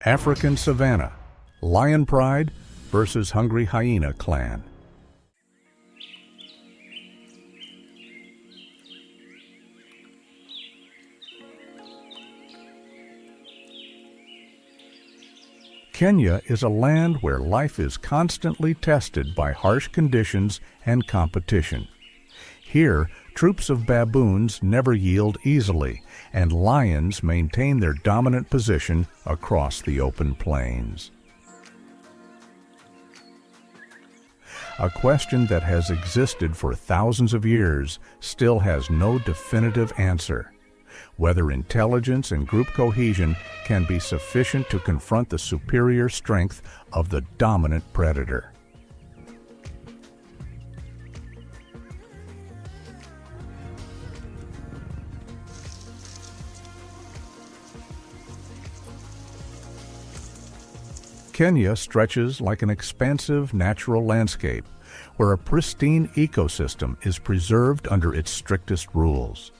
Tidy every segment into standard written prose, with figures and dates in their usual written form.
African Savannah, lion pride versus hungry Hyena Clan. Kenya is a land where life is constantly tested by harsh conditions and competition. Here, troops of baboons never yield easily, and lions maintain their dominant position across the open plains. A question that has existed for thousands of years still has no definitive answer: whether intelligence and group cohesion can be sufficient to confront the superior strength of the dominant predator. Kenya stretches like an expansive natural landscape where a pristine ecosystem is preserved under its strictest rules.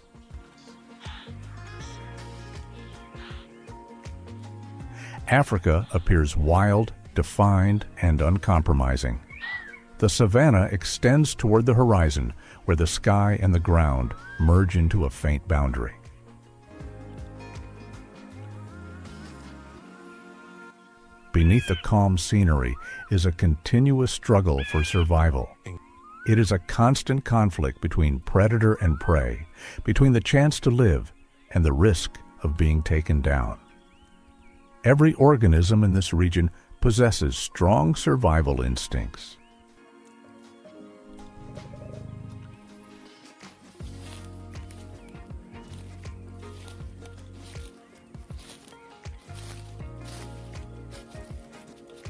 Africa appears wild, defined, and uncompromising. The savanna extends toward the horizon, where the sky and the ground merge into a faint boundary. Beneath the calm scenery is a continuous struggle for survival. It is a constant conflict between predator and prey, between the chance to live and the risk of being taken down. Every organism in this region possesses strong survival instincts.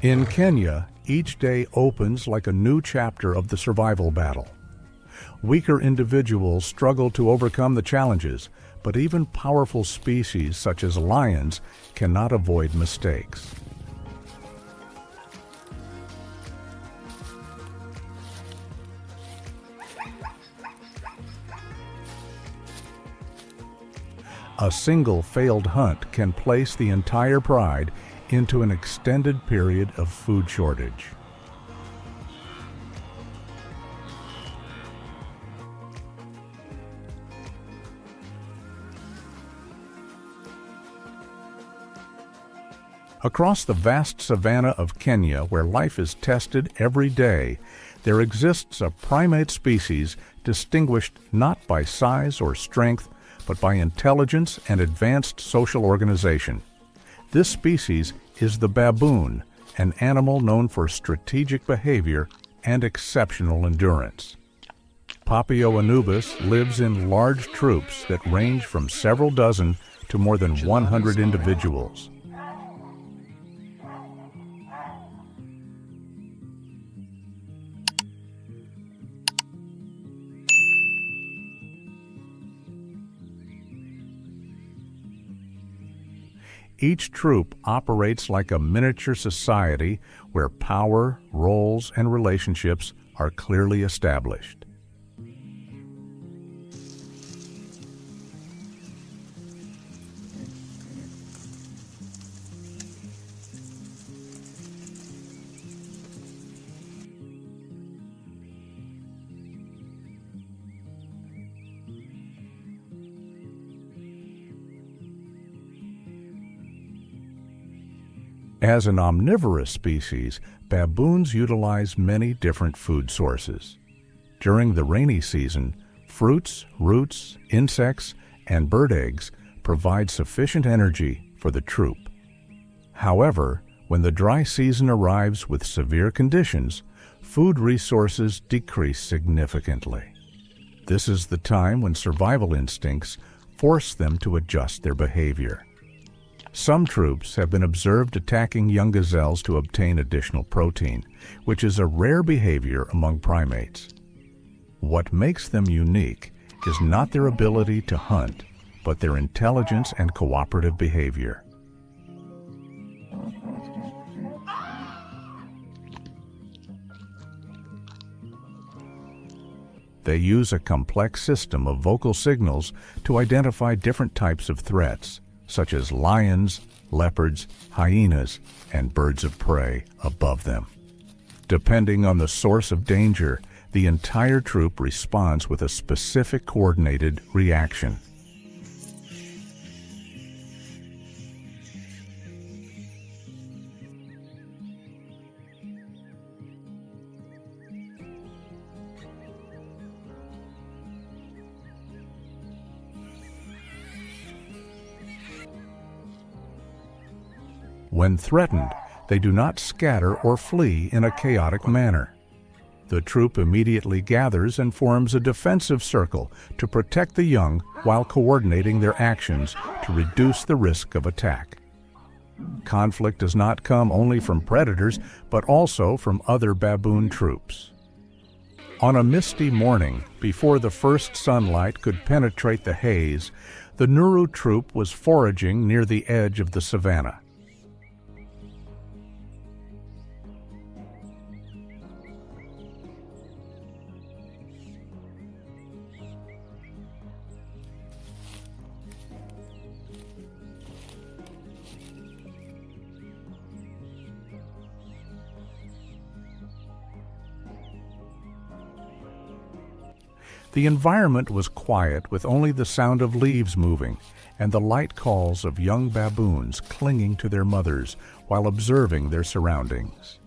In Kenya, each day opens like a new chapter of the survival battle. Weaker individuals struggle to overcome the challenges, but even powerful species such as lions cannot avoid mistakes. A single failed hunt can place the entire pride into an extended period of food shortage. Across the vast savanna of Kenya, where life is tested every day, there exists a primate species distinguished not by size or strength, but by intelligence and advanced social organization. This species is the baboon, an animal known for strategic behavior and exceptional endurance. Papio anubis lives in large troops that range from several dozen to more than 100 individuals. Each troop operates like a miniature society where power, roles, and relationships are clearly established. As an omnivorous species, baboons utilize many different food sources. During the rainy season, fruits, roots, insects, and bird eggs provide sufficient energy for the troop. However, when the dry season arrives with severe conditions, food resources decrease significantly. This is the time when survival instincts force them to adjust their behavior. Some troops have been observed attacking young gazelles to obtain additional protein, which is a rare behavior among primates. What makes them unique is not their ability to hunt, but their intelligence and cooperative behavior. They use a complex system of vocal signals to identify different types of threats, such as lions, leopards, hyenas, and birds of prey above them. Depending on the source of danger, the entire troop responds with a specific coordinated reaction. When threatened, they do not scatter or flee in a chaotic manner. The troop immediately gathers and forms a defensive circle to protect the young while coordinating their actions to reduce the risk of attack. Conflict does not come only from predators, but also from other baboon troops. On a misty morning, before the first sunlight could penetrate the haze, the Nuru troop was foraging near the edge of the Savannah. The environment was quiet, with only the sound of leaves moving and the light calls of young baboons clinging to their mothers while observing their surroundings.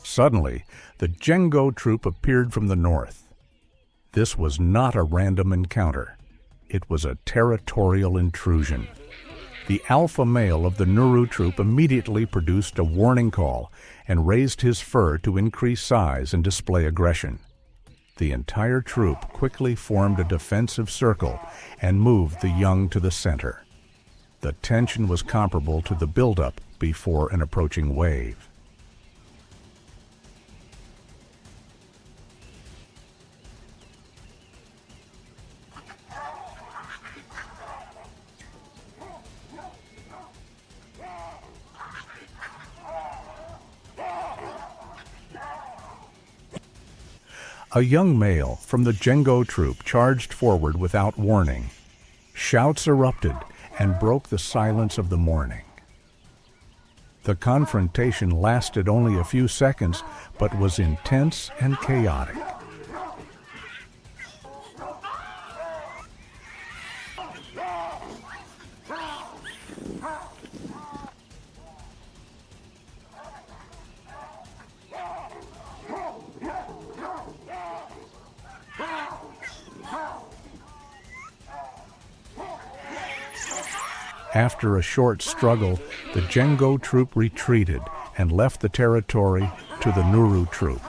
Suddenly, the Jengo troop appeared from the north. This was not a random encounter. It was a territorial intrusion. The alpha male of the Nuru troop immediately produced a warning call and raised his fur to increase size and display aggression. The entire troop quickly formed a defensive circle and moved the young to the center. The tension was comparable to the buildup before an approaching wave. A young male from the Jengo troop charged forward without warning. Shouts erupted and broke the silence of the morning. The confrontation lasted only a few seconds, but was intense and chaotic. After a short struggle, the Jengo troop retreated and left the territory to the Nuru troop.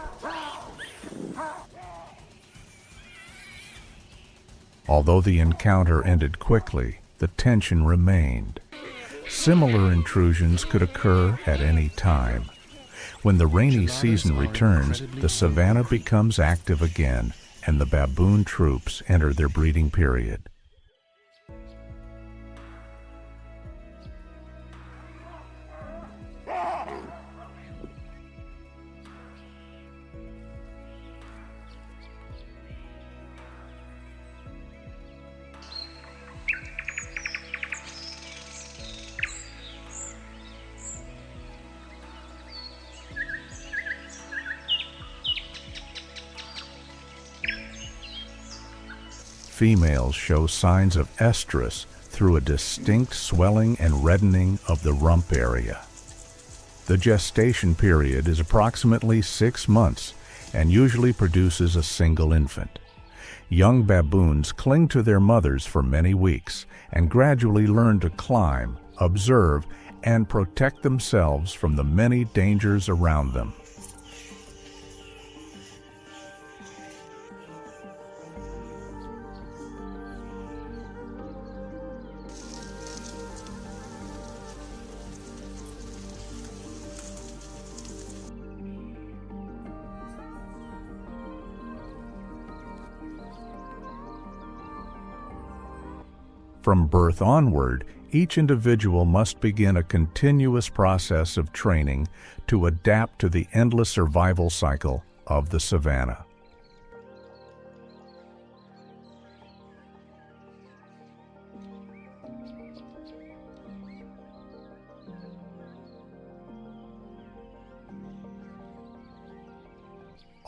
Although the encounter ended quickly, the tension remained. Similar intrusions could occur at any time. When the rainy season returns, the savanna becomes active again, and the baboon troops enter their breeding period. Females show signs of estrus through a distinct swelling and reddening of the rump area. The gestation period is approximately 6 months and usually produces a single infant. Young baboons cling to their mothers for many weeks and gradually learn to climb, observe, and protect themselves from the many dangers around them. From birth onward, each individual must begin a continuous process of training to adapt to the endless survival cycle of the savanna.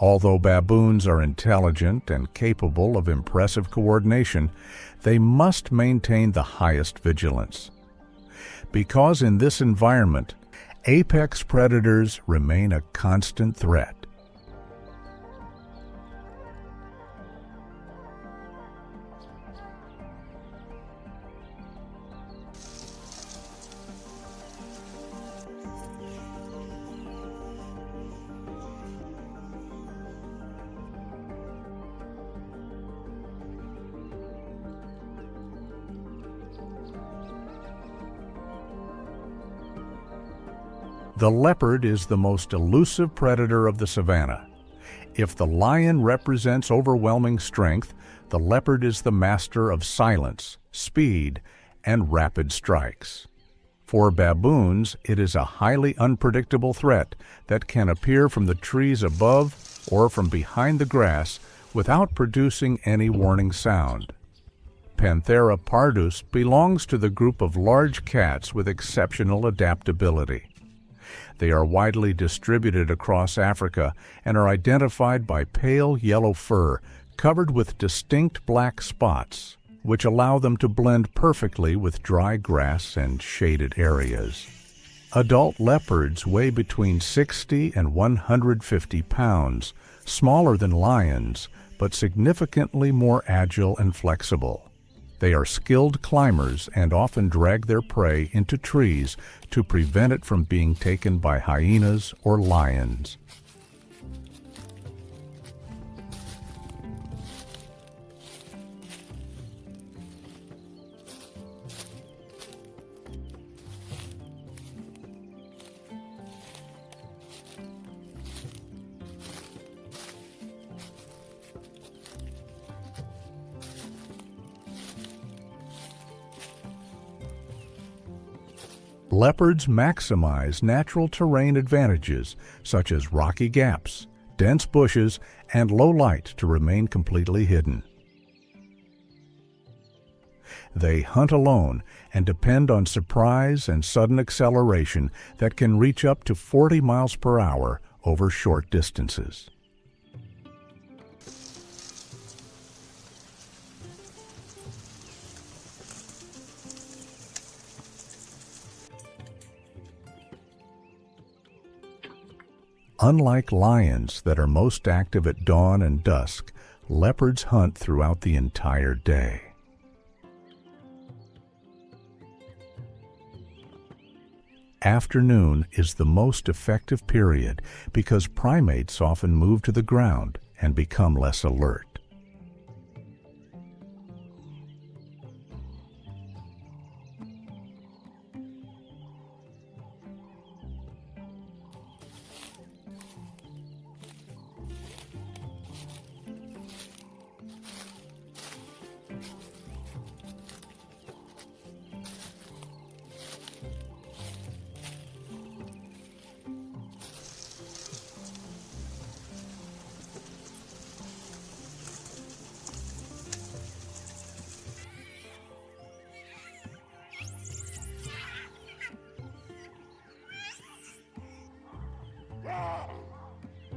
Although baboons are intelligent and capable of impressive coordination, they must maintain the highest vigilance. Because in this environment, apex predators remain a constant threat. The leopard is the most elusive predator of the savanna. If the lion represents overwhelming strength, the leopard is the master of silence, speed, and rapid strikes. For baboons, it is a highly unpredictable threat that can appear from the trees above or from behind the grass without producing any warning sound. Panthera pardus belongs to the group of large cats with exceptional adaptability. They are widely distributed across Africa and are identified by pale yellow fur covered with distinct black spots, which allow them to blend perfectly with dry grass and shaded areas. Adult leopards weigh between 60 and 150 pounds, smaller than lions, but significantly more agile and flexible. They are skilled climbers and often drag their prey into trees to prevent it from being taken by hyenas or lions. Leopards maximize natural terrain advantages such as rocky gaps, dense bushes, and low light to remain completely hidden. They hunt alone and depend on surprise and sudden acceleration that can reach up to 40 miles per hour over short distances. Unlike lions that are most active at dawn and dusk, leopards hunt throughout the entire day. Afternoon is the most effective period because primates often move to the ground and become less alert.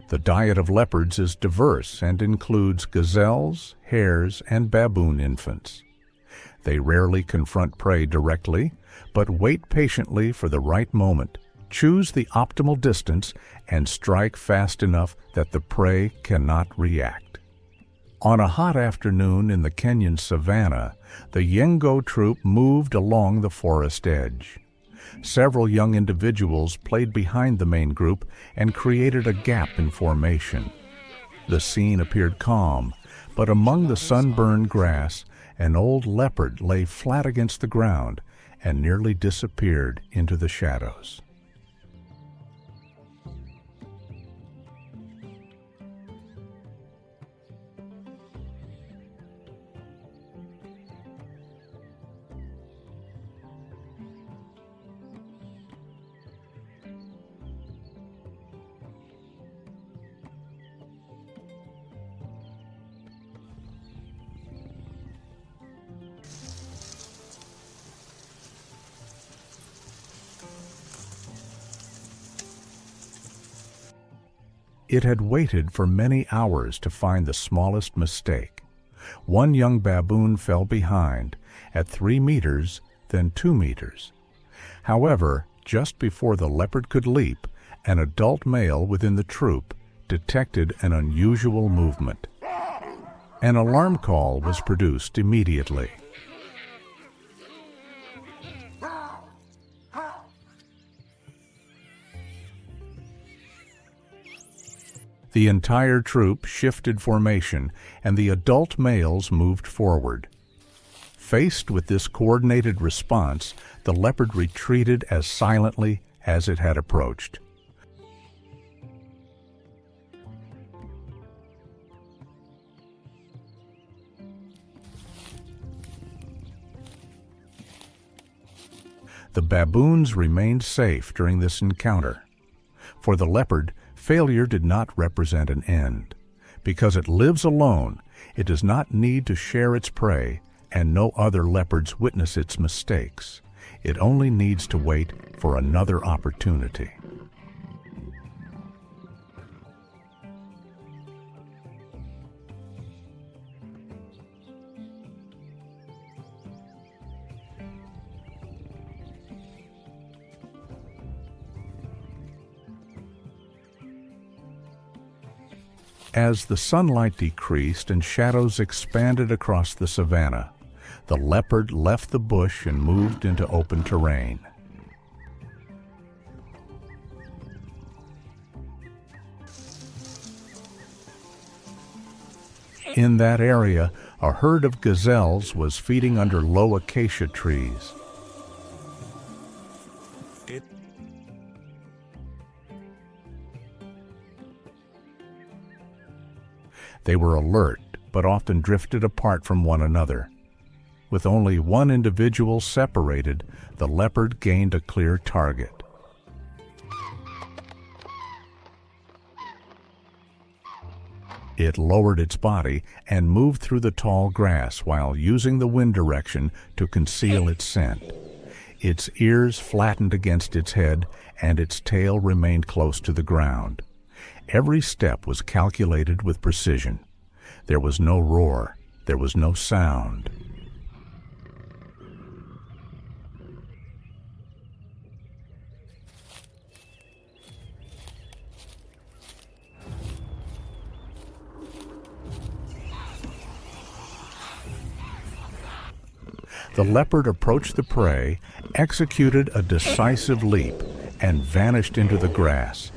The diet of leopards is diverse and includes gazelles, hares, and baboon infants. They rarely confront prey directly, but wait patiently for the right moment, choose the optimal distance, and strike fast enough that the prey cannot react. On a hot afternoon in the Kenyan Savannah, the Yengo troop moved along the forest edge. Several young individuals played behind the main group and created a gap in formation. The scene appeared calm, but among the sunburned grass, an old leopard lay flat against the ground and nearly disappeared into the shadows. It had waited for many hours to find the smallest mistake. One young baboon fell behind, at 3 meters, then 2 meters. However, just before the leopard could leap, an adult male within the troop detected an unusual movement. An alarm call was produced immediately. The entire troop shifted formation, and the adult males moved forward. Faced with this coordinated response, the leopard retreated as silently as it had approached. The baboons remained safe during this encounter. For the leopard, failure did not represent an end. Because it lives alone, it does not need to share its prey, and no other leopards witness its mistakes. It only needs to wait for another opportunity. As the sunlight decreased and shadows expanded across the savanna, the leopard left the bush and moved into open terrain. In that area, a herd of gazelles was feeding under low acacia trees. They were alert, but often drifted apart from one another. With only one individual separated, the leopard gained a clear target. It lowered its body and moved through the tall grass while using the wind direction to conceal its scent. Its ears flattened against its head, and its tail remained close to the ground. Every step was calculated with precision. There was no roar. There was no sound. The leopard approached the prey, executed a decisive leap, and vanished into the grass.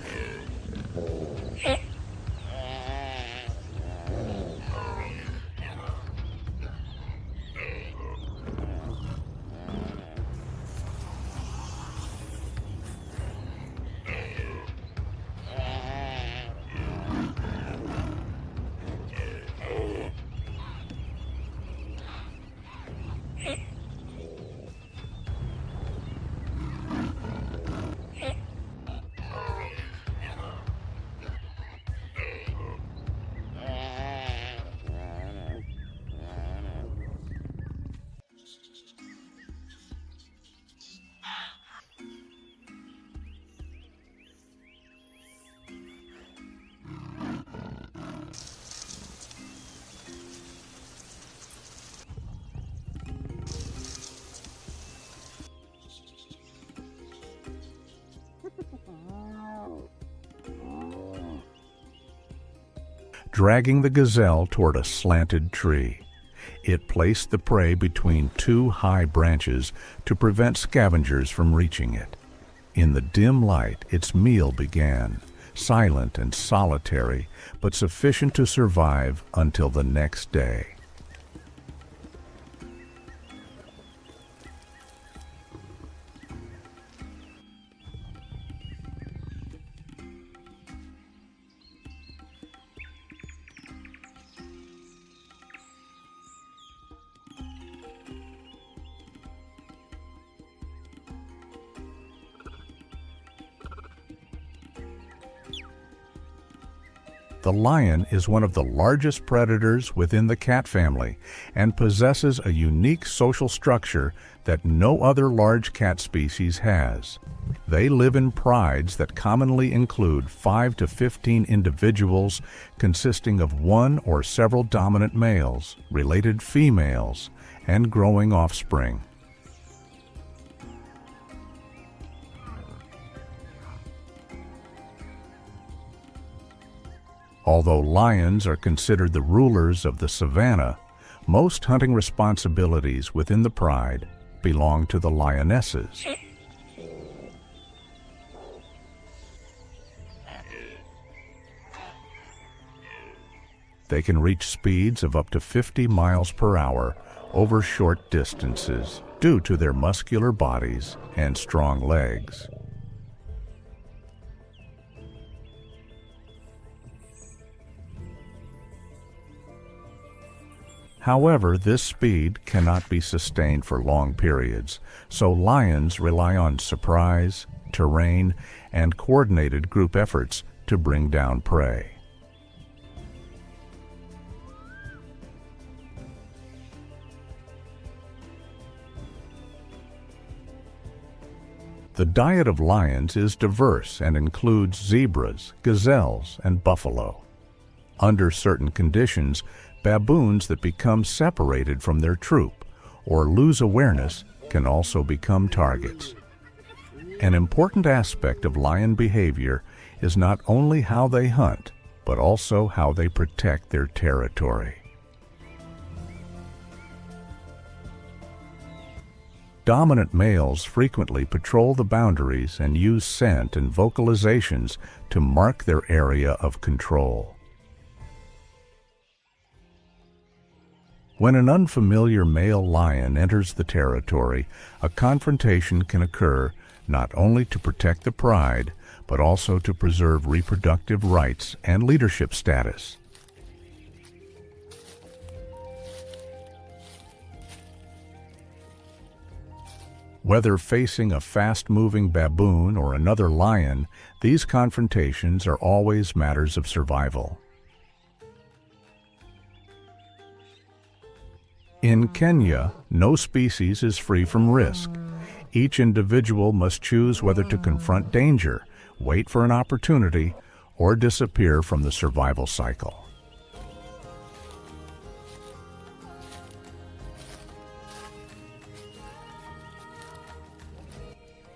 Dragging the gazelle toward a slanted tree. It placed the prey between 2 high branches to prevent scavengers from reaching it. In the dim light, its meal began, silent and solitary, but sufficient to survive until the next day. The lion is one of the largest predators within the cat family and possesses a unique social structure that no other large cat species has. They live in prides that commonly include 5 to 15 individuals consisting of one or several dominant males, related females, and growing offspring. Although lions are considered the rulers of the savanna, most hunting responsibilities within the pride belong to the lionesses. They can reach speeds of up to 50 miles per hour over short distances due to their muscular bodies and strong legs. However, this speed cannot be sustained for long periods, so lions rely on surprise, terrain, and coordinated group efforts to bring down prey. The diet of lions is diverse and includes zebras, gazelles, and buffalo. Under certain conditions, baboons that become separated from their troop or lose awareness can also become targets. An important aspect of lion behavior is not only how they hunt, but also how they protect their territory. Dominant males frequently patrol the boundaries and use scent and vocalizations to mark their area of control. When an unfamiliar male lion enters the territory, a confrontation can occur not only to protect the pride, but also to preserve reproductive rights and leadership status. Whether facing a fast-moving baboon or another lion, these confrontations are always matters of survival. In Kenya, no species is free from risk. Each individual must choose whether to confront danger, wait for an opportunity, or disappear from the survival cycle.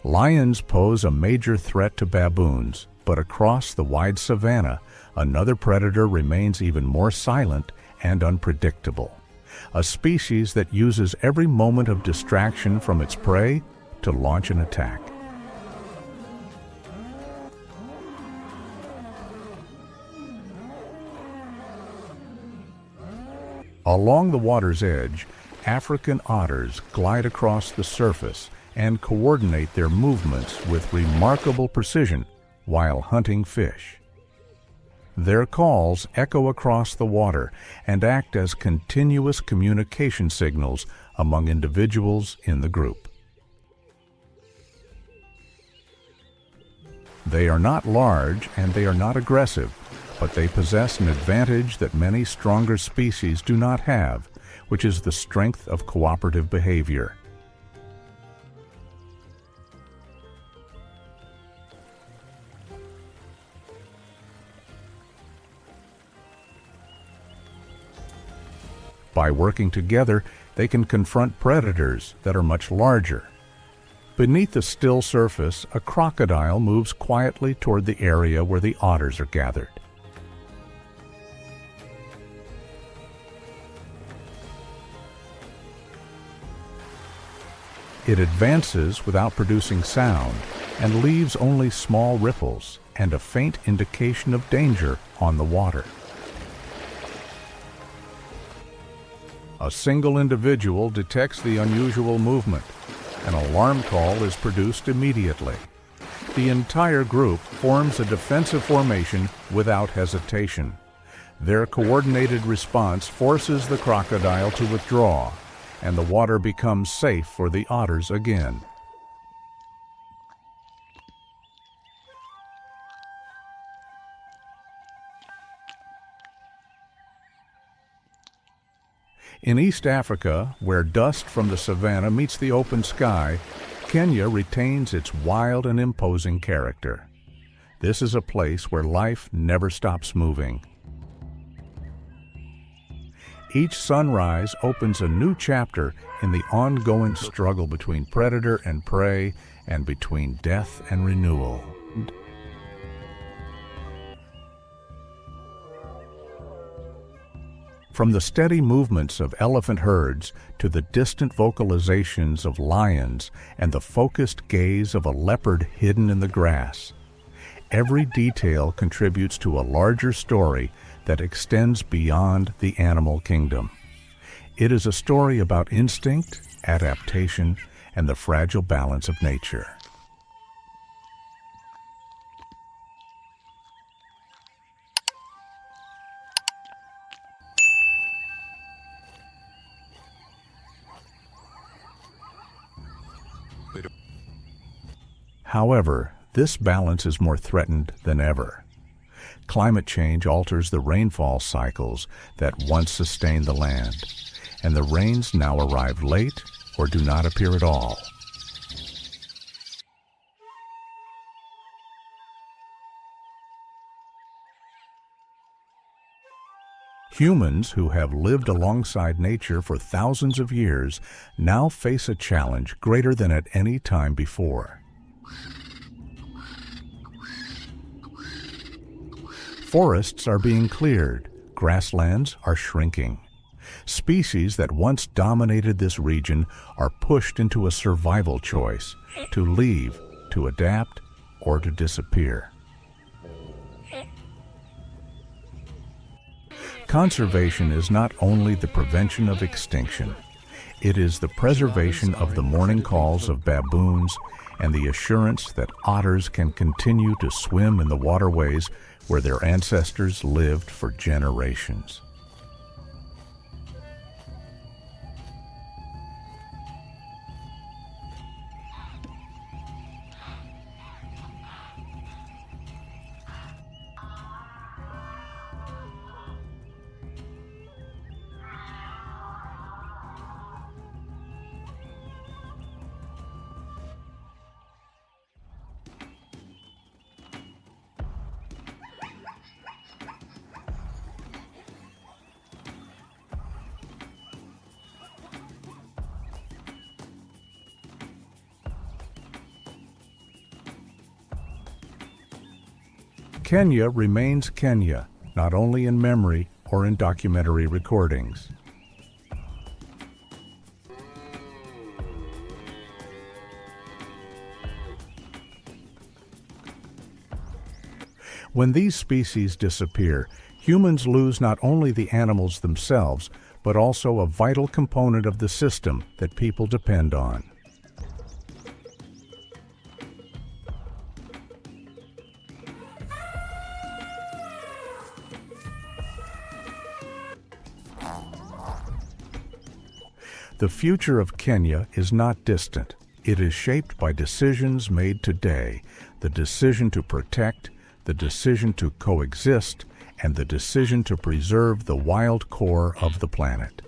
Lions pose a major threat to baboons, but across the wide savanna, another predator remains even more silent and unpredictable. A species that uses every moment of distraction from its prey to launch an attack. Along the water's edge, African otters glide across the surface and coordinate their movements with remarkable precision while hunting fish. Their calls echo across the water and act as continuous communication signals among individuals in the group. They are not large and they are not aggressive, but they possess an advantage that many stronger species do not have, which is the strength of cooperative behavior. By working together, they can confront predators that are much larger. Beneath the still surface, a crocodile moves quietly toward the area where the otters are gathered. It advances without producing sound and leaves only small ripples and a faint indication of danger on the water. A single individual detects the unusual movement. An alarm call is produced immediately. The entire group forms a defensive formation without hesitation. Their coordinated response forces the crocodile to withdraw, and the water becomes safe for the otters again. In East Africa, where dust from the savanna meets the open sky, Kenya retains its wild and imposing character. This is a place where life never stops moving. Each sunrise opens a new chapter in the ongoing struggle between predator and prey and between death and renewal. From the steady movements of elephant herds to the distant vocalizations of lions and the focused gaze of a leopard hidden in the grass, every detail contributes to a larger story that extends beyond the animal kingdom. It is a story about instinct, adaptation, and the fragile balance of nature. However, this balance is more threatened than ever. Climate change alters the rainfall cycles that once sustained the land, and the rains now arrive late or do not appear at all. Humans who have lived alongside nature for thousands of years now face a challenge greater than at any time before. Forests are being cleared, grasslands are shrinking. Species that once dominated this region are pushed into a survival choice: to leave, to adapt, or to disappear. Conservation is not only the prevention of extinction, it is the preservation of the morning calls of baboons and the assurance that otters can continue to swim in the waterways where their ancestors lived for generations. Kenya remains Kenya, not only in memory or in documentary recordings. When these species disappear, humans lose not only the animals themselves, but also a vital component of the system that people depend on. The future of Kenya is not distant. It is shaped by decisions made today, the decision to protect, the decision to coexist, and the decision to preserve the wild core of the planet.